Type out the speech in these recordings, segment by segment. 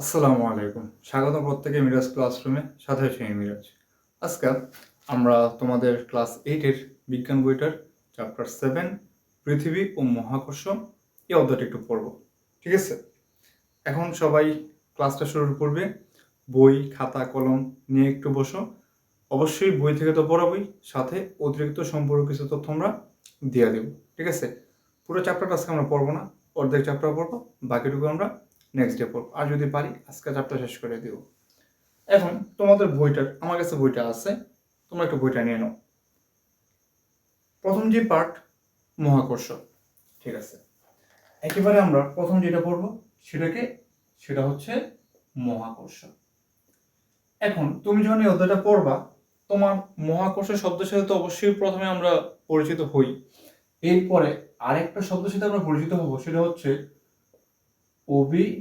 আসসালামু আলাইকুম। স্বাগত প্রত্যেকে মিরাজ ক্লাসরুমে। সাথে আছি আমি মিরাজ। আজকে আমরা তোমাদের ক্লাস 8 এর বিজ্ঞান বইটার চ্যাপ্টার 7 পৃথিবী ও মহাকর্ষ এই অধ্যায়টা একটু পড়ব। ঠিক আছে? এখন সবাই ক্লাসটা শুরুর পূর্বে বই, খাতা, কলম নিয়ে একটু বসো। অবশ্যই বই থেকে তো পড়াবই, সাথে অতিরিক্ত সম্পর্ক কিছু তথ্য আমরা দিয়ে দেব। ঠিক আছে? পুরো চ্যাপ্টারটা আজকে আমরা পড়বো না, অর্ধেক চ্যাপ্টার পড়বো, বাকিটুকু আমরা নেক্সট ডে পড়বো। আর যদি পারি আজকে চ্যাপ্টার শেষ করে দিব। এখন তোমাদের বইটার, আমার কাছে বইটা আছে, তোমরা একটু বইটা নিয়ে নাও। প্রথম যে পার্ট মহাকর্ষ। ঠিক আছে, একেবারে আমরা প্রথম যেটা পড়বো সেটা হচ্ছে মহাকর্ষ। এখন তুমি যখন এই অধ্যায়টা পড়বা, তোমার মহাকর্ষ শব্দের সাথে তো অবশ্যই প্রথমে আমরা পরিচিত হই। এরপরে আরেকটা শব্দের সাথে আমরা পরিচিত হব, সেটা হচ্ছে অভিকর্ষজ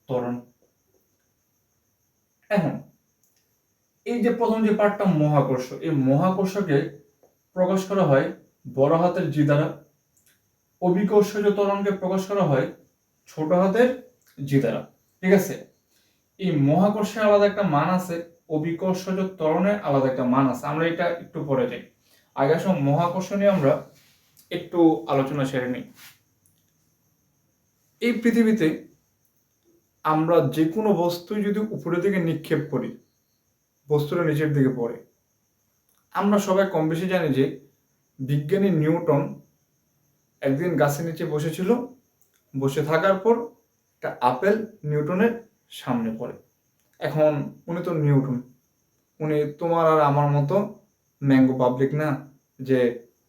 ত্বরণ। এখন এই যে প্রথম যে পার্টটা মহাকর্ষ, এই মহাকর্ষকে প্রকাশ করা হয় বড় হাতের জি দ্বারা, অভিকর্ষজ ত্বরণকে প্রকাশ করা হয় ছোট হাতের জি দ্বারা। ঠিক আছে? এই মহাকর্ষের আলাদা একটা মান আছে, অভিকর্ষজ ত্বরণের আলাদা একটা মান আছে। আমরা এটা একটু পরে যাই। আগে আসলে মহাকর্ষ নিয়ে আমরা একটু আলোচনা সেরে নিই। এই পৃথিবীতে আমরা যে কোনো বস্তুই যদি উপরের দিকে নিক্ষেপ করি, বস্তুটা নিচের দিকে পড়ে। আমরা সবাই কম বেশি জানি যে বিজ্ঞানী নিউটন একদিন গাছের নিচে বসেছিল, বসে থাকার পর একটা আপেল নিউটনের সামনে পড়ে। এখন উনি তো নিউটন, উনি তোমার আর আমার মতো ম্যাঙ্গো পাবলিক না যে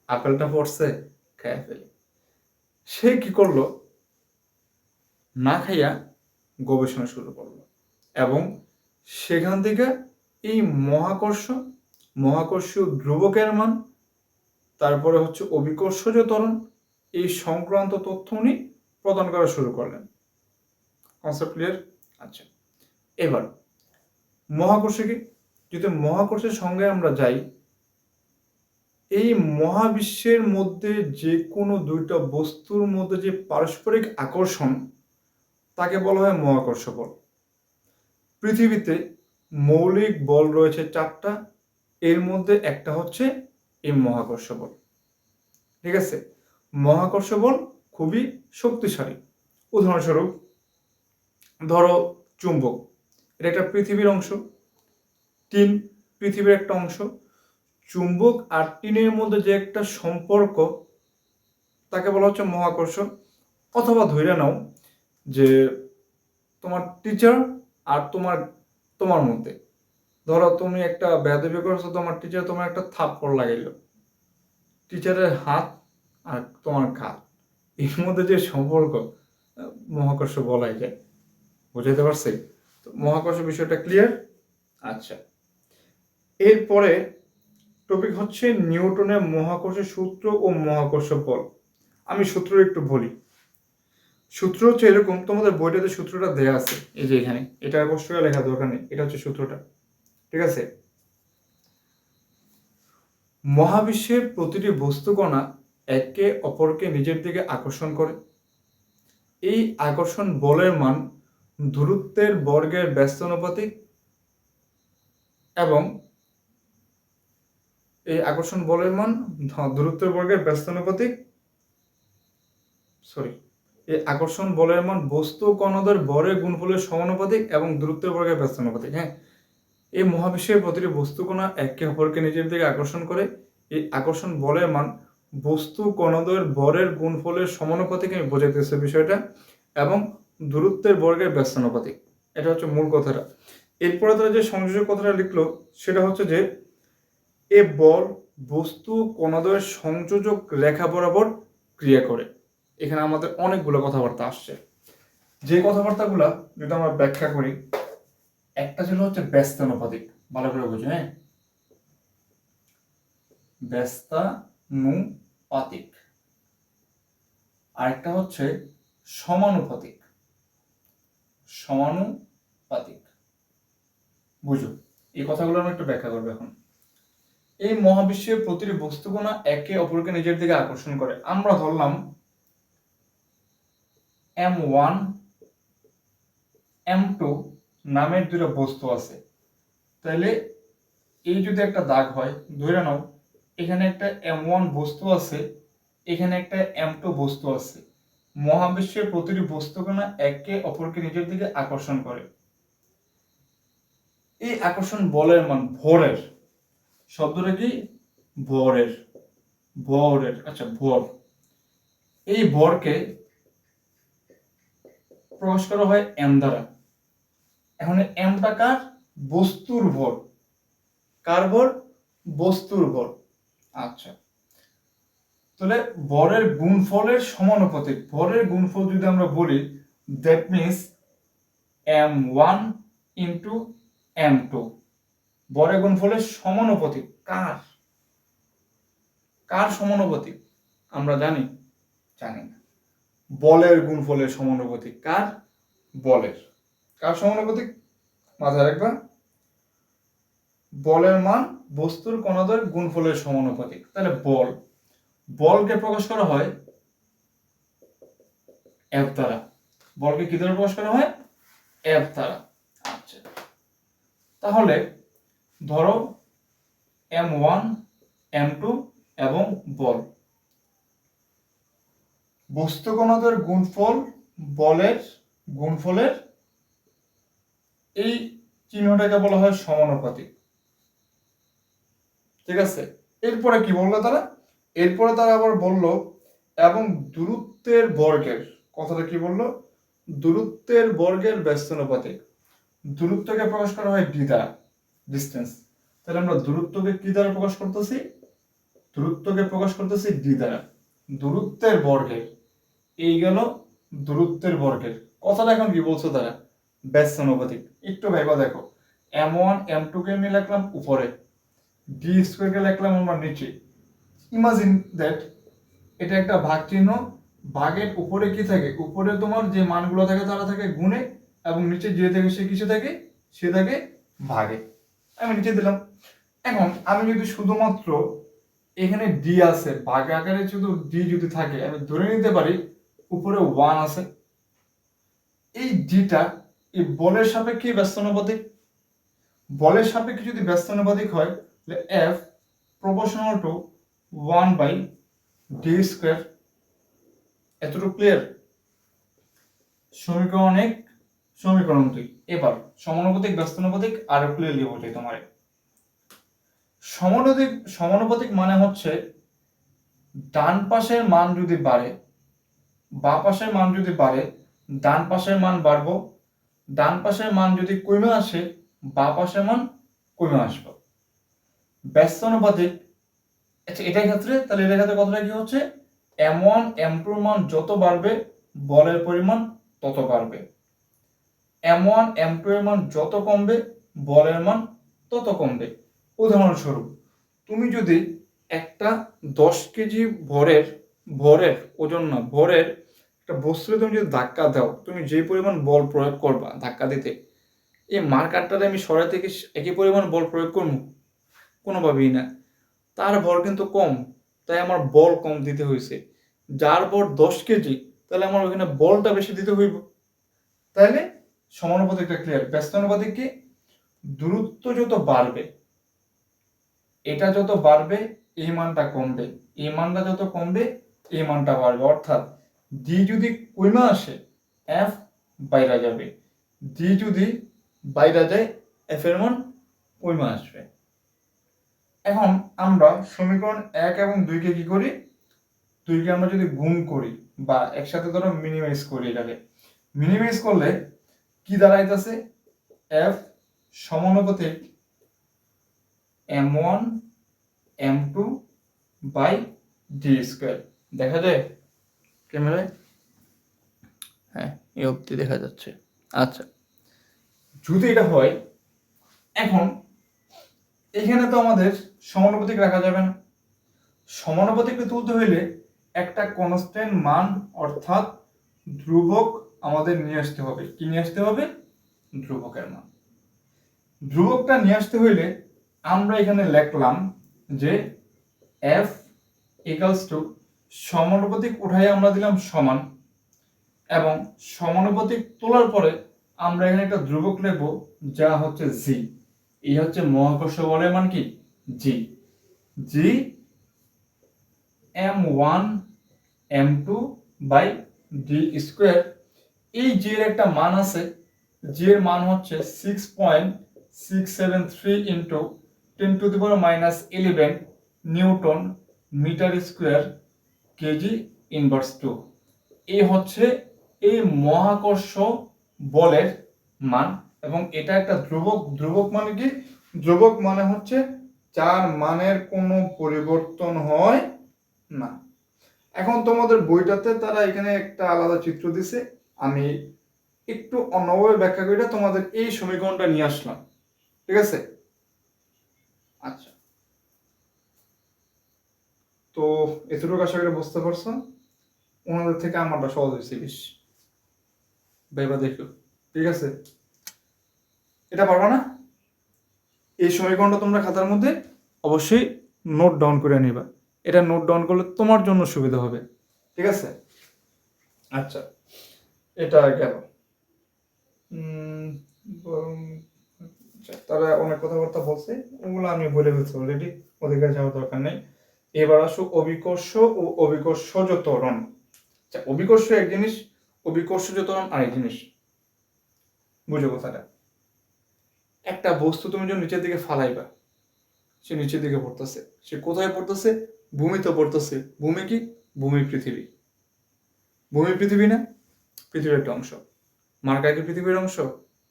আপেলটা পড়ছে খেয়ে ফেলে। সে কি করলো, না খাইয়া গবেষণা শুরু করলো, এবং সেখান থেকে এই মহাকর্ষীয় ধ্রুবকের মান, তারপরে হচ্ছে অভিকর্ষজ ত্বরণ, এই সংক্রান্ত তথ্য উনি প্রদান করা শুরু করলেন। Concept clear? আচ্ছা, এবার মহাকর্ষ কি? যদি মহাকর্ষের সঙ্গে আমরা যাই, এই মহাবিশ্বের মধ্যে যে কোনো দুইটা বস্তুর মধ্যে যে পারস্পরিক আকর্ষণ, তাকে বলা হয় মহাকর্ষ বল। পৃথিবীতে মৌলিক বল রয়েছে 4টা, এর মধ্যে একটা হচ্ছে এই মহাকর্ষ বল। ঠিক আছে? মহাকর্ষ বল খুবই শক্তিশালী। উদাহরণস্বরূপ ধরো চুম্বক, এটা একটা পৃথিবীর অংশ, টিন পৃথিবীর একটা অংশ। চুম্বক আর টিনের মধ্যে যে একটা সম্পর্ক, তাকে বলা হচ্ছে মহাকর্ষ। অথবা ধরে নাও যে তোমার টিচার আর তোমার মধ্যে, ধরো তুমি একটা বেয়াদবি করছো, তোমার টিচার তোমার একটা থাপ্পড় লাগাইলো, টিচারের হাত আর তোমার কাঁধ, এর মধ্যে যে সম্পর্ক, মহাকর্ষ বলাই যায়। বুঝাইতে পারছি? তো মহাকর্ষ বিষয়টা ক্লিয়ার? আচ্ছা, এরপরে টপিক হচ্ছে নিউটনের মহাকর্ষের সূত্র ও মহাকর্ষ বল। আমি সূত্র একটু বলি। সূত্র হচ্ছে এরকম, তোমাদের বইটাতে সূত্রটা দেয়া আছে, এই যে এখানে, এটা কষ্ট করে লেখা দরকার নেই, এটা হচ্ছে সূত্রটা। ঠিক আছে? মহাবিশ্বের প্রতিটি বস্তুকণা একে অপরকে নিজের দিকে আকর্ষণ করে। এই আকর্ষণ বলের মান দূরত্বের বর্গের ব্যস্তানুপাতিক, এবং এই আকর্ষণ বলের মান দূরত্বের বর্গের ব্যস্তানুপাতিক, এই আকর্ষণ বলের মান বস্তু কণাদের ভরের গুণফলের সমানুপাতিক এবং দূরত্বের বর্গের ব্যস্তানুপাতিক। হ্যাঁ, এই মহাবিশ্বের প্রতিটি বস্তু কণা একে অপরকে নিজের দিকে আকর্ষণ করে। এই আকর্ষণ বলের মান বস্তু কণাদের ভরের গুণফলের সমানুপাতিক, আমি বোঝাইতেছি বিষয়টা, এবং দূরত্বের বর্গের ব্যস্তানুপাতিক। এটা হচ্ছে মূল কথাটা। এরপরে তারা যে সংযোজক কথাটা লিখলো, সেটা হচ্ছে যে এ বল বস্তু কণাদের সংযোজক রেখা বরাবর ক্রিয়া করে। এখানে আমাদের অনেকগুলো কথাবার্তা আসছে, যে কথাবার্তাগুলো যদি আমরা ব্যাখ্যা করি, একটা ছিল হচ্ছে ব্যস্তানুপাতিক, ভালো করে বুঝো। হ্যাঁ, ব্যস্তানুপাতিক। আরেকটা হচ্ছে সমানুপাতিক। সমানুপাতিক, বুঝো। এই কথাগুলো আমরা একটু ব্যাখ্যা করবো এখন। এই মহাবিশ্বের প্রতিটি বস্তুকণা একে অপরকে নিজের দিকে আকর্ষণ করে। আমরা ধরলাম M1 M2 নামের দুটো বস্তু আছে, তাহলে এই যদি একটা দাগ হয়, ধরে নাও এখানে একটা M1 বস্তু আছে, এখানে একটা M2 বস্তু আছে। মহাবিশ্বের প্রতিটি বস্তুকণা একে অপরকে নিজের দিকে আকর্ষণ করে। এই আকর্ষণ বলের মান ভরের, শব্দটা কি? ভরের, ভরের, আচ্ছা ভর। এই ভরকে প্রকাশ করা হয় এম দ্বারা। এখন এমটা কার? বস্তুর ভর। কার ভর? বস্তুর ভর। আচ্ছা, তাহলে ভরের গুণফলের সমানুপাতিক। ভরের গুণফল যদি আমরা বলি, that means M1 into M2। ভরের গুণফলের সমানুপাতিক কার? কার সমানুপাতিক? আমরা জানি? জানি না। বলের গুণফলের সমানুপাতিক। কার? বলের। কার সমানুপাতিক? মাথায় রাখবা, বলের মান বস্তুর কণাদের গুণফলের সমানুপাতিক। তাহলে বল, বলকে প্রকাশ করা হয় এফ দ্বারা। বলকে কি দ্বারা প্রকাশ করা হয়? এফ দ্বারা। আচ্ছা, তাহলে ধরো M1 M2 এবং বল, বস্তু কণাদের গুণফল বলের গুণফলের এই চিহ্নটাকে বলা হয় সমানুপাতিক। ঠিক আছে, এরপরে কি বললো তারা? এরপরে তারা আবার বলল এবং দূরত্বের বর্গের, কথাটা কি বললো? দূরত্বের বর্গের ব্যস্তানুপাতিক। দূরত্বকে প্রকাশ করা হয় ডি দ্বারা, ডিস্টেন্স। তাহলে আমরা দূরত্বকে কি দ্বারা প্রকাশ করতেছি? দূরত্বকে প্রকাশ করতেছি ডি দ্বারা। দূরত্বের বর্গের, এই গেল দূরত্বের বর্গের। কথাটা এখন কি বলছো তারা? ব্যস্তানুপাতিক। একটু ভেবে দেখো, M1 M2 কে আমি লিখলাম উপরে, ডি স্কয়ার কে লিখলাম আমরা নিচে। ইমাজিন দ্যাট এটা একটা ভাগ চিহ্ন, ভাগের উপরে কি থাকে? উপরে তোমার যে মানগুলো থাকে তারা থাকে গুণে, এবং নিচে যে থাকে সে কিসে থাকে? সে থাকে ভাগে। আমি নিচে দিলাম। এখন আমি যদি শুধুমাত্র এখানে ডি আছে, ভাগ আকারে শুধু ডি যদি থাকে, আমি ধরে নিতে পারি উপরে 1 আছে। এই ডিটা এই বলের সাপেক্ষে ব্যস্তানুপাতিক। বলের সাপেক্ষে যদি ব্যস্তানুপাতিক হয়, তাহলে F proportional to 1/d square. এতটুকু ক্লিয়ার? সমীকরণ 1, সমীকরণ 2। এবার সমানুপাতিক ব্যস্তানুপাতিক আরো ক্লিয়ারলি বোঝাই তোমারে। সমানুপাতিক মানে হচ্ছে ডান পাশের মান যদি বাড়ে, বাম পাশের মান যদি বাড়ে, ডান পাশের মান বাড়বো। ডান পাশের মান যদি কমে আসে, বাম পাশের মান কমে আসবে। ব্যস্তানুপাতিক, আচ্ছা এটার ক্ষেত্রে, তাহলে এটার ক্ষেত্রে কথাটা কি হচ্ছে? M1 M2 মান যত বাড়বে বলের পরিমাণ তত বাড়বে। M1 M2 এর মান যত কমবে বলের মান তত কমবে। উদাহরণস্বরূপ, তুমি যদি একটা 10 কেজি ভরের ওজন না, ভরের একটা বস্তুতে তুমি যদি ধাক্কা দাও, তুমি যে পরিমাণ বল প্রয়োগ করবা ধাক্কা দিতে, এই মার্কারটাতে আমি সরাতে কি একই পরিমাণ বল প্রয়োগ করবো? কোনোভাবেই না। তার ভর কিন্তু কম, তাই আমার বল কম দিতে হয়েছে। যার ভর 10 কেজি, তাহলে আমার ওখানে বলটা বেশি দিতে হইব। তাহলে সমানুপাতিকটা ক্লিয়ার। ব্যস্তানুপাতিক কি? দূরত্ব যত বাড়বে, এটা যত বাড়বে এই মানটা কমবে, এই মানটা যত কমবে এই মানটা বাড়বে। অর্থাৎ ডি যদি কমে আসে এফ বাইরে যাবে, ডি যদি বাইরে যায় এফ এর মান কমে আসবে। এখন আমরা সমীকরণ 1 এবং 2 কে কি করি? 2 কে আমরা যদি গুণ করি বা একসাথে ধরো মিনিমাইজ করি, এটাকে মিনিমাইজ করলে কি দাঁড়াইতেছে? এফ সমানুপাতিক M1 M2 by D square. দেখা যায় ক্যামেরায়? হ্যাঁ, এই অবধি দেখা যাচ্ছে। আচ্ছা, যদি এটা হয়, এখন এখানে তো আমাদের সমানুপাতিক রাখা যাবে না। সমানুপাতিককে তুলতে হইলে একটা কনস্ট্যান্ট মান অর্থাৎ ধ্রুবক আমাদের নিয়ে আসতে হবে। কি নিয়ে আসতে হবে? ধ্রুবকের মান। ধ্রুবকটা নিয়ে আসতে হইলে আমরা এখানে লিখলাম যে F ইকুয়ালস টু, সমানুপাতিক উঠাই আমরা দিলাম সমান, এবং সমানুপাতিক তোলার পরে আমরা এখানে একটা ধ্রুবক নেব যা হচ্ছে জি। এই হচ্ছে মহাকর্ষ বলের মান কি G. G m1 m2 by D square. এই জি এর একটা মান আছে, জি এর মান হচ্ছে 6.673 into 10⁻11 newton metre square KG inverse 2। এই হচ্ছে এই মহাকর্ষ বলের মান, এবং এটা একটা ধ্রুবক। ধ্রুবক মানে কি? ধ্রুবক মানে হচ্ছে যার মানের কোনো পরিবর্তন হয় না। এখন তোমাদের বইটাতে তারা এখানে একটা আলাদা চিত্র দিছে, আমি একটু অন্যভাবে ব্যাখ্যা করে তোমাদের এই সমীকরণটা নিয়ে আসলাম, ঠিক আছে? আচ্ছা, তো এতটুকু আশা করে বুঝতে পারছো। ওনাদের থেকে আমারটা সহজ হয়েছে বেশ, ভেবে দেখো, ঠিক আছে? এটা পারবা না? এই সমীকরণটা তোমরা খাতার মধ্যে অবশ্যই নোট ডাউন করে নিবা, এটা নোট ডাউন করলে তোমার জন্য সুবিধা হবে, ঠিক আছে? আচ্ছা, এটা গেল। তারা অনেক কথাবার্তা বলছে, ওগুলো আমি বলে ফেলছি অলরেডি, ওদিকে যাওয়ার দরকার নেই। এবার আসো অভিকর্ষ ও অভিকর্ষজ ত্বরণ। অভিকর্ষ এক জিনিস, অভিকর্ষজ ত্বরণ আরেক জিনিস। বুঝো কথাটা? একটা বস্তু তুমি যখন নিচের দিকে ফালাইবা, সে নিচের দিকে পড়তেছে, সে কোথায় পড়তেছে? ভূমিতে পড়তেছে। ভূমি কি? ভূমি পৃথিবী। ভূমি পৃথিবী না? পৃথিবীর একটা অংশ। মার্কা কি পৃথিবীর অংশ?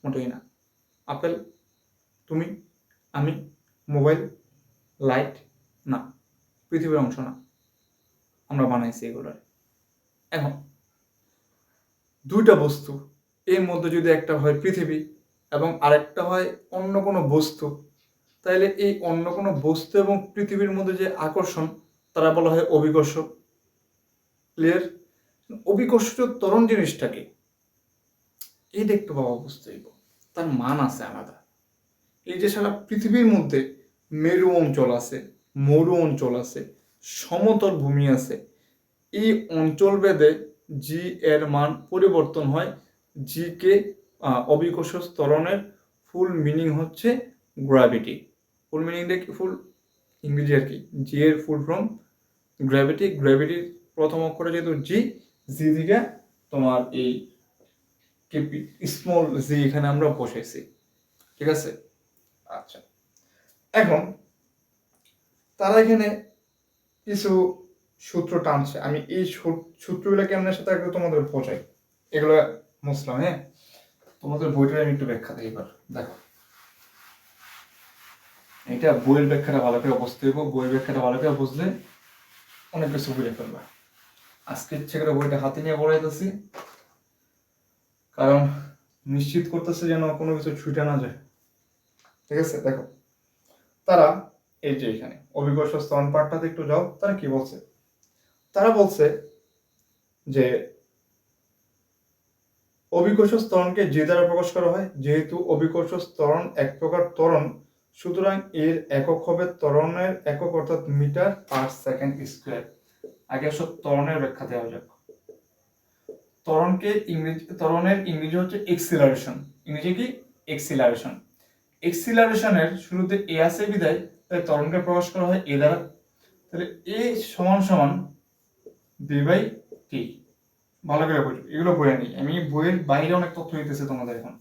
মোটেই না। আপেল, তুমি, আমি, মোবাইল, লাইট না, পৃথিবীর অংশ না, আমরা বানাইছি এগুলোর। এখন দুইটা বস্তু, এর মধ্যে যদি একটা হয় পৃথিবী এবং আরেকটা হয় অন্য কোনো বস্তু, তাহলে এই অন্য কোনো বস্তু এবং পৃথিবীর মধ্যে যে আকর্ষণ, তারা বলা হয় অভিকর্ষ। ক্লিয়ার? অভিকর্ষজ ত্বরণ জিনিসটাকে এই দেখতে পাওয়া বুঝতে হইব, তার মান আছে আলাদা। এই যে সারা পৃথিবীর মধ্যে মেরু অঞ্চল আছে, মরু অঞ্চল আছে, সমতল ভূমি আছে, এই অঞ্চল ভেদে জি এর মান পরিবর্তন হয়। জি কে অভিকর্ষ ত্বরণের ফুল মিনিং হচ্ছে গ্র্যাভিটি। ফুল মিনিংটা কি? ফুল ইংরেজি আর কি। জি এর ফুল ফর্ম গ্র্যাভিটি। গ্র্যাভিটির প্রথম অক্ষরে যেহেতু জি, জি থেকে তোমার এই স্মল জি এখানে আমরা বসেছি, ঠিক আছে? আচ্ছা, এখন তারা এখানে কিছু সূত্র টানছে, আমি এই সূত্রগুলো কেমনের সাথে একটু তোমাদের বোঝাই, এগুলো মুসলাম। হ্যাঁ, তোমাদের বইটা আমি একটু ব্যাখ্যা দিই। এবার দেখো, এটা বইয়ের ব্যাখ্যাটা ভালো করে বুঝতে হইব। বইয়ের ব্যাখ্যাটা ভালো করে বুঝলে অনেক কিছু বুঝে ফেলবা। আজকে ইচ্ছে করে বইটা হাতে নিয়ে পড়াইতেছি, কারণ নিশ্চিত করতেছে যেন কোনো কিছু ছুটে না যায়, ঠিক আছে? দেখো, তারা এই যে এখানে অভিকর্ষ স্তন পাঠটাতে একটু যাও, তারা কি বলছে? তারা বলছে যে অভিকর্ষ ত্বরণকে যে দ্বারা প্রকাশ করা হয়, যেহেতু অভিকর্ষ ত্বরণ এক প্রকার ত্বরণ, সুতরাং এর একক হবে ত্বরণের একক, অর্থাৎ মিটার পার সেকেন্ড স্কোয়ার। আগে সব ত্বরণের ব্যাখ্যা দেওয়া যাক। ত্বরণের ইংরেজি হচ্ছে এক্সিলারেশন। ইংরেজি কি? এক্সিলারেশন। এক্সিলারেশনের শুরুতে এ আছে বিদায়, তাই ত্বরণকে প্রকাশ করা হয় এ দ্বারা। তাহলে এ সমান সমান বি বাই টি। ভালো করে বুঝো, এগুলো বইয়ে নেই, আমি বইয়ের বাইরে অনেক তথ্য দিতেছি তোমাদের। এখন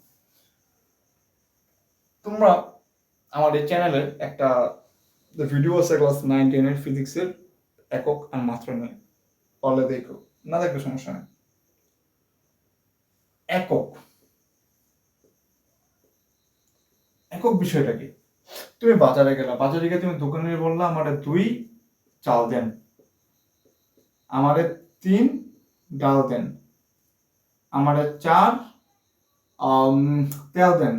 তোমরা আমার এই চ্যানেলে একটা ভিডিও আছে ক্লাস 9-10 ফিজিক্সের একক আর মাত্রা নিয়ে, পারলে দেখো, না দেখবে সমস্যা নেই। একক, একক বিষয়টা কি? তুমি বাজারে গেলা, বাজারে গিয়ে তুমি দোকানে বললা আমারে 2 চাল দেন, আমারে 3 ডাল দেন, আমারে 4 তেল দেন।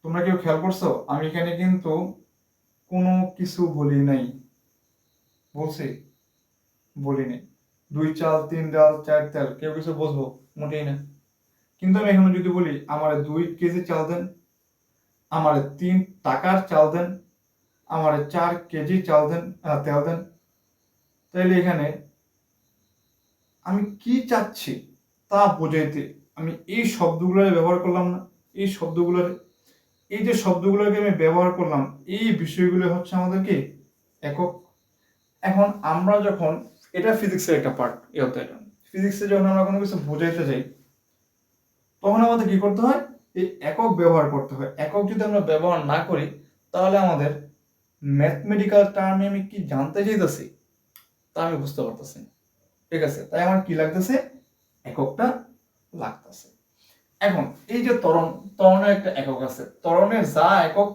তোমরা কেউ খেয়াল করছো? আমি এখানে কিন্তু কোনো কিছু বলি নাই, বলছি? বলিনি। 2 চাল, 3 ডাল, 4 তেল, কেউ কিছু বুঝবো? মোটেই না। কিন্তু আমি এখন যদি বলি আমার 2 কেজি চাল দেন, আমার 3 টাকার চাল দেন, আমার 4 কেজি চাল দেন, তেল দেন, তাহলে এখানে আমি কি চাচ্ছি? তা বোঝাইতে আমি এই শব্দগুলোর ব্যবহার করলাম না, এই শব্দগুলোর, এই যে শব্দগুলোকে আমি ব্যবহার করলাম, এই বিষয়গুলো হচ্ছে আমাদের কি একক। এখন আমরা যখন, এটা ফিজিক্সের একটা পার্ট, এই অধ্যায়টা ফিজিক্সে যখন আমরা কোনো কিছু বোঝাইতে যাই তখন আমাদের কি করতে হয়, এই একক ব্যবহার করতে হয়। একক যদি আমরা ব্যবহার না করি তাহলে আমাদের ম্যাথমেটিক্যাল টার্মে আমি কি জানতে চাইতেছি তা আমি বুঝতে পারতেছি, ঠিক আছে? তাই আমার কি লাগতেছে, এককটা লাগতেছে। এখন এই যে ত্বরণের একটা একক আছে, ত্বরণের যা একক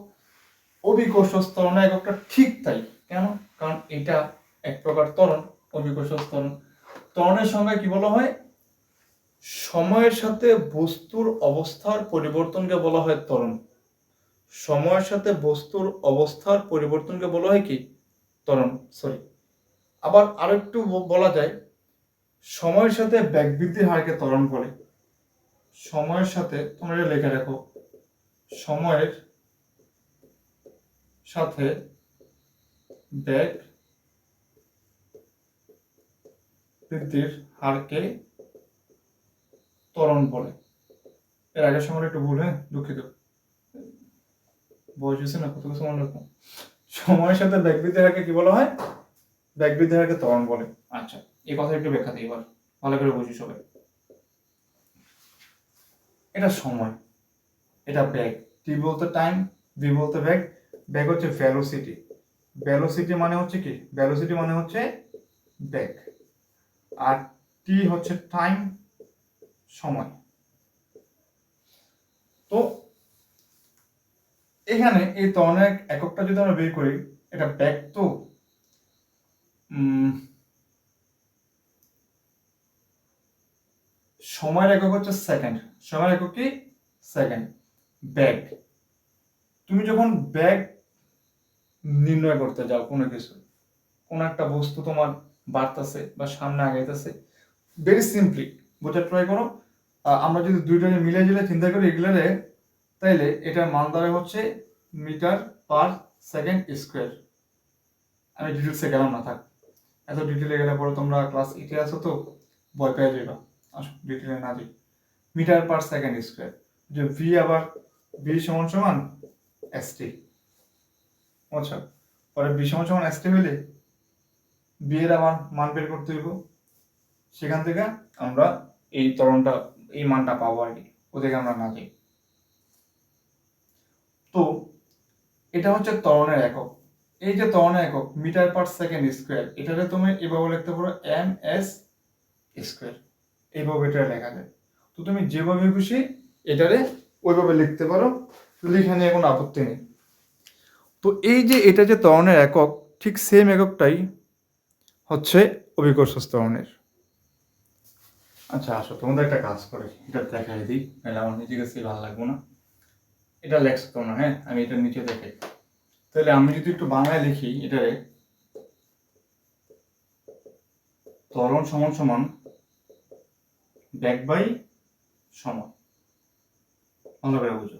অভিকর্ষ ত্বরণের এককটা ঠিক তাই। কেন? কারণ এটা এক প্রকার ত্বরণ, অভিকর্ষ ত্বরণ। ত্বরণের সংজ্ঞায় কি বলা হয়, সময়ের সাথে বস্তুর অবস্থার পরিবর্তনকে বলা হয় ত্বরণ। সময়ের সাথে বস্তুর অবস্থার পরিবর্তনকে বলা হয় কি, ত্বরণ। সরি, আবার আরেকটু বলা যায়, সময়ের সাথে বেগ বৃদ্ধির হারকে ত্বরণ বলে। সময়ের সাথে, তোমরা এটা লেখা রাখো, সময়ের সাথে বেগ বৃদ্ধির হারকে ত্বরণ বলে। এর আগের সময় একটু ভুল, হ্যাঁ দুঃখিত, বয়স হয়েছে না, কত কিছু মনে রাখবো। সময়ের সাথে বেগ বৃদ্ধির হারকে কি বলা হয়, বেগ বৃদ্ধির হারকে ত্বরণ বলে। আচ্ছা, এই কথা একটু ব্যাখ্যা দিই এবার, ভালো করে বুঝি সবাই। এটা সময়, এটা বেগ, টি বলতে টাইম, ভি বলতে বেগ, বেগ হচ্ছে ভেলোসিটি। ভেলোসিটি মানে হচ্ছে কি, ভেলোসিটি মানে হচ্ছে বেগ, আর টি হচ্ছে টাইম, সময়। তো এখানে এই ত্বরণের এককটা যদি আমরা বের করি, এটা বেগ, তো সময়ের একক হচ্ছে সেকেন্ড, সময়ের একক কি সেকেন্ড। বেগ, তুমি যখন বেগ নির্ণয় করতে যাও কোনো কিছু, কোন একটা বস্তু তোমার বাড়তেছে বা সামনে আগাইতেছে, ভেরি সিম্পলি বোঝার ট্রাই করো। আমরা যদি দুইটাকে মিলে জিলে চিন্তা করি এগুলারে, তাইলে এটার মান দাঁড়ায় হচ্ছে মিটার পার সেকেন্ড স্কোয়ার। আমি ডিটেলসে গেলাম না, থাক, এত ডিটেলে গেলে পরে তোমরা ক্লাস 8 আছো তো ভয় পেয়ে যাবে, আসো ডিটেলে না যাই। মিটার পার সেকেন্ড স্কোয়ার, যে ভি, আবার ভি সমান সমান এসটি। আচ্ছা, পরে ভি সমান সমান এসটি হইলে বি এর আবার মান বের করতে হইব, সেখান থেকে আমরা এই ত্বরণটা, এই মানটা পাবো আর কি, ওদিকে আমরা না যাই। তো এটা হচ্ছে ত্বরণের একক। এই যে ত্বরণের একক মিটার পার সেকেন্ড স্কোয়ার, এটাকে তুমি এভাবে লিখতে পারো এম এস স্কোয়ার, এইভাবে এটা লেখা যায়। তো তুমি যেভাবে খুশি এটারে ওইভাবে লিখতে পারো, লিখে নিয়ে কোনো আপত্তি নেই। তো এই যে এটা যে ত্বরণের একক, ঠিক সেম এককটাই হচ্ছে অভিকর্ষ ত্বরণের। আচ্ছা আসো, তোমাদের একটা কাজ করে এটা দেখাই দিই, নাহলে আমার নিজে কাছে ভালো লাগবো না। এটা লেখছো তোমরা, হ্যাঁ, আমি এটা নিচে দেখাই। তাহলে আমি যদি একটু বাংলায় লিখি এটারে, ত্বরণ সমান সমান বেগ বাই সময়, ভালো করে বুঝো।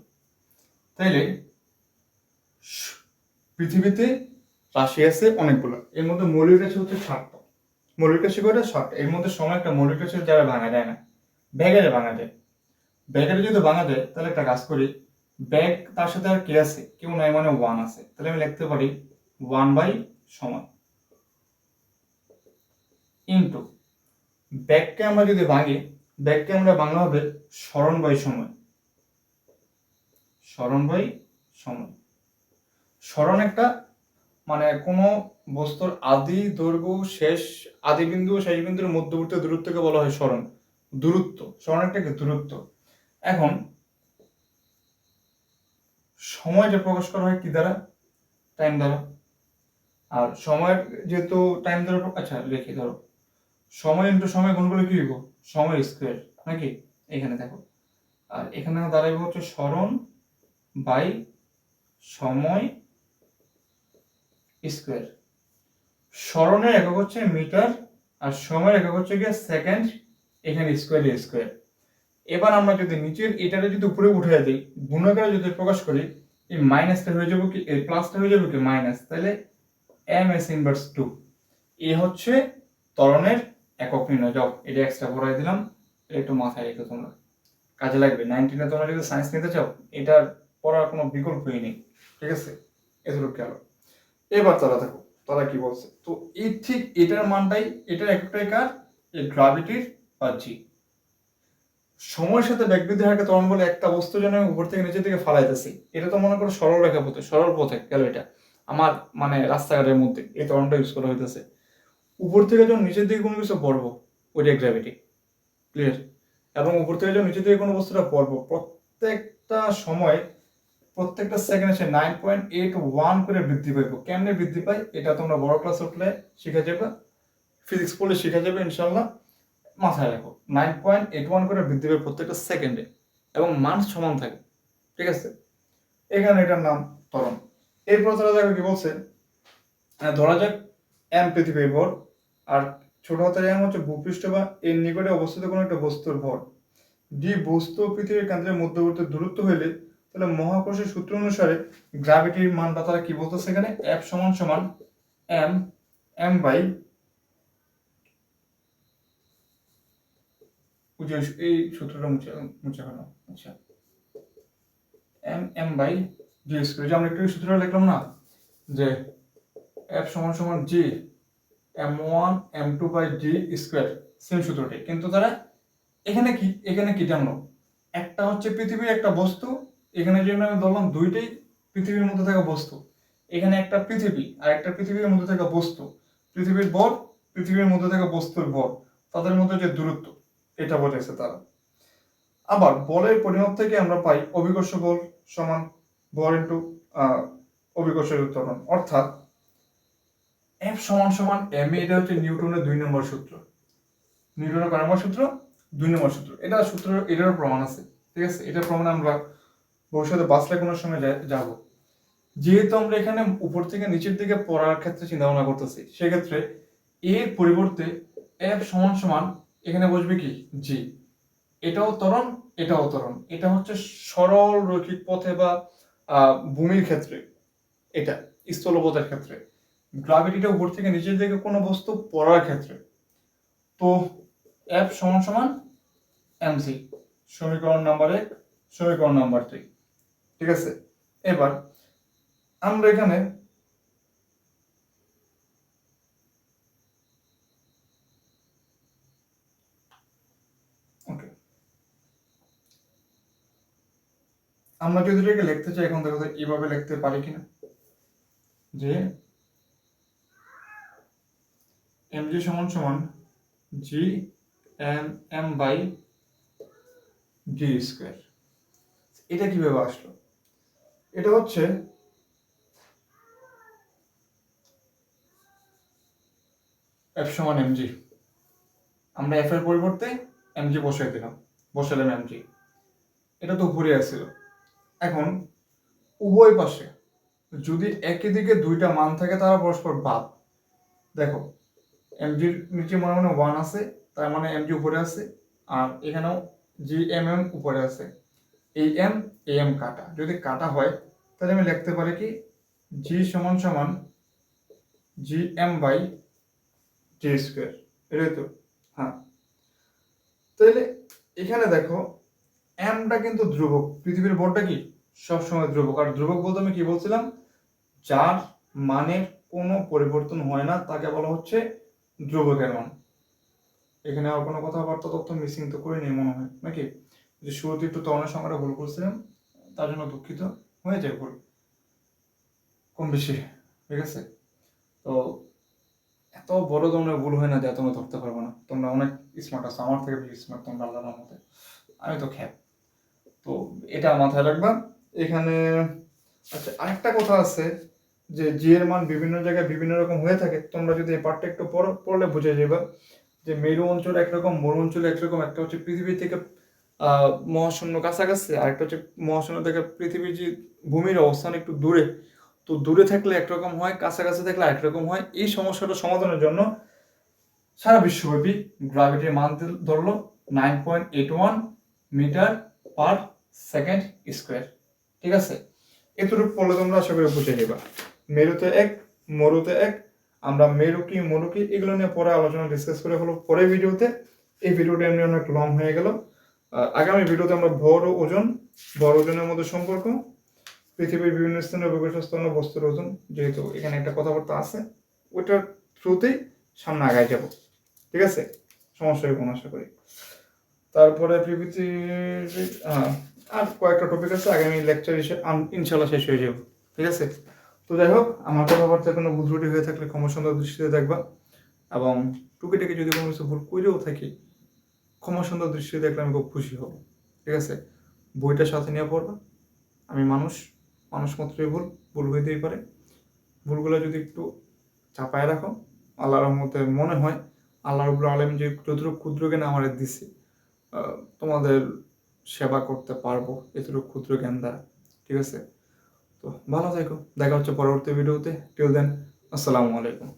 তাইলে পৃথিবীতে রাশি আছে অনেকগুলো, এর মধ্যে মৌলিক রাশি হচ্ছে 7টা। মৌলিক রাশি কয়টা? 7টা। এর মধ্যে সময় একটা মৌলিক রাশি যারা ভাঙা যায় না, ব্যাগেরে ভাঙা যায়। ব্যাগেরে যদি ভাঙা যায় তাহলে একটা কাজ করি, ব্যাগ তার সাথে আর কে আছে, কেউ নাই, মানে 1 আছে, তাহলে আমি লিখতে পারি 1 বাই সময় ইন্টু ব্যাগকে আমরা যদি ভাঙি, ব্যাগকে আমরা বাংলা হবে স্মরণ বাই সময়, স্মরণ বাই সময়। স্মরণ একটা মানে কোনো বস্তুর আদি দৈর্ঘ্য শেষ, আদি বিন্দু শেষ বিন্দুর মধ্যবর্তী দূরত্বকে বলা হয় স্মরণ, দূরত্ব। স্মরণ একটা কি দূরত্ব। এখন সময়টা প্রকাশ করা হয় কি দ্বারা, টাইম দ্বারা। আর সময়ের যেহেতু টাইম দ্বারা, আচ্ছা লিখি, ধরো সময় ইন্টু সময় গুণ করলে কি হইব, সময় স্কোয়ার নাকি, এখানে দেখো। আর এখানে দাঁড়াইব হচ্ছে স্মরণ বাই সময় স্কোয়ার। স্মরণের একক হচ্ছে মিটার আর সময়ের একক হচ্ছে গিয়ে সেকেন্ড, এখানে স্কোয়ার স্কোয়ার। এবার আমরা যদি নিচের এটারে যদি উপরে উঠে দিই, গুণাকারে যদি প্রকাশ করি, এই মাইনাসটা হয়ে যাবে কি, এই প্লাসটা হয়ে যাবে কি মাইনাস, তাহলে এম এস ইনভার্স 2। এ হচ্ছে ত্বরণের একক নির্ণয়। যাও এটা এক্সট্রা ভরাই দিলাম, একটু মাথায় রেখো তোমরা, কাজে লাগবে। 19-এ তোমরা যদি সায়েন্স নিতে চাও এটার পড়ার কোনো বিকল্পই নেই, ঠিক আছে? এতটুকু গেল। এবার তারা কি বলছে, তো এই ঠিক এটার মানটাই, এটার একটাই কার, এই গ্রাভিটির বা জি। সময়ের সাথে ব্যাগবৃদ্ধি হারকে ত্বরণ বলে একটা বস্তু যেন আমি উপর থেকে নিচের দিকে ফালাইতেছি, এটা তো মনে করো সরল রেখা পথে, সরল পথে গেল এটা আমার মানে রাস্তাঘাটের মধ্যে এই ত্বরণটা ইউজ করা হইতেছে। উপর থেকে যখন নিচের দিকে কোনো কিছু পড়বো ওইটাই গ্র্যাভিটি, ক্লিয়ার? এবং উপর থেকে যখন নিচের দিকে কোনো বস্তুটা পড়বো প্রত্যেকটা সময় প্রত্যেকটা সেকেন্ডে সে 9.81 করে বৃদ্ধি পাইব। কেমনে বৃদ্ধি পায় এটা তোমরা বড় ক্লাস উঠলে শিখে যাবে, ফিজিক্স পড়লে শিখে যাবে ইনশাল্লাহ। মাথায় রাখো 9.81 করে বৃদ্ধি পায় প্রত্যেকটা সেকেন্ডে এবং মান সমান থাকে, ঠিক আছে? এখানে এটার নাম ত্বরণ। এরপর তারা দেখো কি বলছে, ধরা যাক এম পৃথিবীর ভর, আর ছোট হাতের এম হচ্ছে ভূপৃষ্ঠ বা এর নিকটে অবস্থিত কোনো একটা বস্তুর ভর। ডি বস্তু ও পৃথিবীর কেন্দ্রের মধ্যবর্তী দূরত্ব হইলে তাহলে মহাকর্ষের সূত্র অনুসারে গ্র্যাভিটির মানটা তারা কি বলতেছে এখানে, এফ সমান সমান এম এম বাই এই সূত্রটা মুছে ফেলো। আচ্ছা, M M by G square, যে আমরা একটু সূত্রটা লিখলাম না যে এফ সমান সমান G m1 m2 by G square, same সূত্রটি, কিন্তু তারা এখানে কি জানলো, একটা হচ্ছে পৃথিবীর একটা বস্তু, এখানে যেন আমি ধরলাম দুইটাই পৃথিবীর মধ্যে থাকা বস্তু, এখানে একটা পৃথিবী আর একটা পৃথিবীর মধ্যে থাকা বস্তু, পৃথিবীর ভর পৃথিবীর মধ্যে থাকা বস্তুর ভর, তাদের মধ্যে যে দূরত্ব এটা বোঝাইছে তারা। আবার বলের পরিমাপ থেকে আমরা পাই অভিকর্ষ বল সমান ভর ইন্টু অভিকর্ষের ত্বরণ, অর্থাৎ এফ সমান সমান এম, এটা হচ্ছে নিউটনের 2 নম্বর সূত্র। নিউটনের কয় নম্বর সূত্র? 2 নম্বর সূত্র। এটা সূত্র, এটারও প্রমাণ আছে, ঠিক আছে? এটার প্রমাণ আমরা ভবিষ্যতে বাঁচলে কোনো সময় যাব। যেহেতু আমরা এখানে উপর থেকে নিচের দিকে পড়ার ক্ষেত্রে চিন্তা ভাবনা করতেছি, সেক্ষেত্রে এর পরিবর্তে এফ সমান সমান এখানে বসবে কি জি। এটাও ত্বরণ এটাও ত্বরণ, এটা হচ্ছে সরল রৈখিক পথে বা ভূমির ক্ষেত্রে, এটা স্থলপথের ক্ষেত্রে। গ্রাভিটিটা উপর থেকে নিচের দিকে কোনো বস্তু পড়ার ক্ষেত্রে। তো এফ সমান সমান এমসি, সমীকরণ নাম্বার 1, সমীকরণ নাম্বার 3, ঠিক আছে? এবার আমরা এখানে ওকে, আমরা যদি এটাকে লিখতে চাই এখন দেখো এইভাবে লিখতে পারি কিনা, যে mg সমান সমান G M M by D square. এটা কিভাবে আসলো? এটা হচ্ছে এফ সমান এমজি, আমরা এফ এর পরিবর্তে এমজি বসাই দিলাম, বসালাম এমজি, এটা তো উপরে আসছিল। এখন উভয় পাশে যদি একই দিকে দুইটা মান থাকে তারা পরস্পর বাদ। দেখো এমজির নিচে মনে মনে 1 আছে, তার মানে এমজি উপরে আছে, আর এখানেও জি এম এম উপরে আছে। এই এম কাটা, যদি কাটা হয় তাহলে আমি লিখতে পারি কি জি সমান সমান G M by G square, এটাই তো? হ্যাঁ, তাহলে এখানে দেখো এমটা কিন্তু ধ্রুবক, পৃথিবীর ভরটা কি সবসময় ধ্রুবক। আর ধ্রুবক বলতে আমি কি বলছিলাম, যার মানের কোনো পরিবর্তন হয় না তাকে বলা হচ্ছে ধ্রুবকের মান। এখানে আর কোনো কথাবার্তা তথ্য মিসিং তো করে নেই মনে হয় নাকি, যে শুরুতে একটু ত্বরণের সংখ্যাটা ভুল করছিলাম, তার জন্য দুঃখিত, হয়ে যায় ভুল কম বেশি, ঠিক আছে? তো এত বড় ধরনের ভুল হয় না যে তোমরা ধরতে পারবো না, তোমরা অনেক স্মার্ট আছো, আমার থেকে বেশি স্মার্ট তোমরা আল্লাহর মতে, আমি তো খ্যাপ। তো এটা মাথায় রাখবা এখানে। আচ্ছা, আরেকটা কথা আছে যে জি এর মান বিভিন্ন জায়গায় বিভিন্ন রকম হয়ে থাকে, তোমরা যদি এই পার্টটা একটু পড়লে বুঝে যাবে যে মেরু অঞ্চল একরকম, মরু অঞ্চল একরকম। একটা হচ্ছে পৃথিবী থেকে মহাশূন্য কাছাকাছি, আরেকটা হচ্ছে মহাশূন্য থেকে পৃথিবীর যে ভূমির অবস্থান একটু দূরে। তো দূরে থাকলে একরকম হয়, কাছাকাছি থাকলে একরকম হয়। এই সমস্যাটা সমাধানের জন্য সারা বিশ্বব্যাপী গ্র্যাভিটির মান ধরলো 9.81 মিটার পার সেকেন্ড স্কোয়ার, ঠিক আছে? এতটুকু পড়লে তোমরা আশা করে বুঝে নেবা। মেরুতে 1, মরুতে 1। আমরা মেরু কি মরু কি এগুলো নিয়ে পরে আলোচনা ডিসকাস করে হলো পরের ভিডিওতে। এই ভিডিওটা এমনি অনেক লং হয়ে গেল। আগামী ভিডিওতে আমরা ভর ও ওজন, ভর ওজনের মধ্যে সম্পর্ক, পৃথিবীর বিভিন্ন স্থানে অভিজ্ঞতাস্থল বস্তুর ওজন, যেহেতু এখানে একটা কথাবার্তা আছে, ওইটার থ্রুতেই সামনে আগায় যাব। ঠিক আছে, সমস্যা হবে কোনো আশা করি। তারপরে আর কয়েকটা টপিক আছে, আগামী লেকচার ইনশাল্লাহ শেষ হয়ে যাব। ঠিক আছে, তো যাই হোক, আমার কথাবার্তায় কোনো ভুল ত্রুটি হয়ে থাকলে ক্ষমাসুন্দর দৃষ্টিতে দেখবা, এবং টুকিটাকি যদি কোনো কিছু ভুল করেও থাকি, ক্ষমাসুন্দর দৃষ্টিতে দেখলে আমি খুব খুশি হব। ঠিক আছে, বইটা সাথে নিয়ে পড়বা। আমি মানুষ মাত্রই ভুল হইতেই পারে। ভুলগুলো যদি একটু চাপায় রাখো, আল্লাহর রহমতে মনে হয় আল্লাহ রাব্বুল আলামিন যে যতটুকু ক্ষুদ্র জ্ঞান আমার দিচ্ছে, তোমাদের সেবা করতে পারবো এতটুকু ক্ষুদ্র জ্ঞান দ্বারা। ঠিক আছে, তো ভালো থেকো, দেখা হচ্ছে পরবর্তী ভিডিওতে। টিল দেন, আসসালামু আলাইকুম।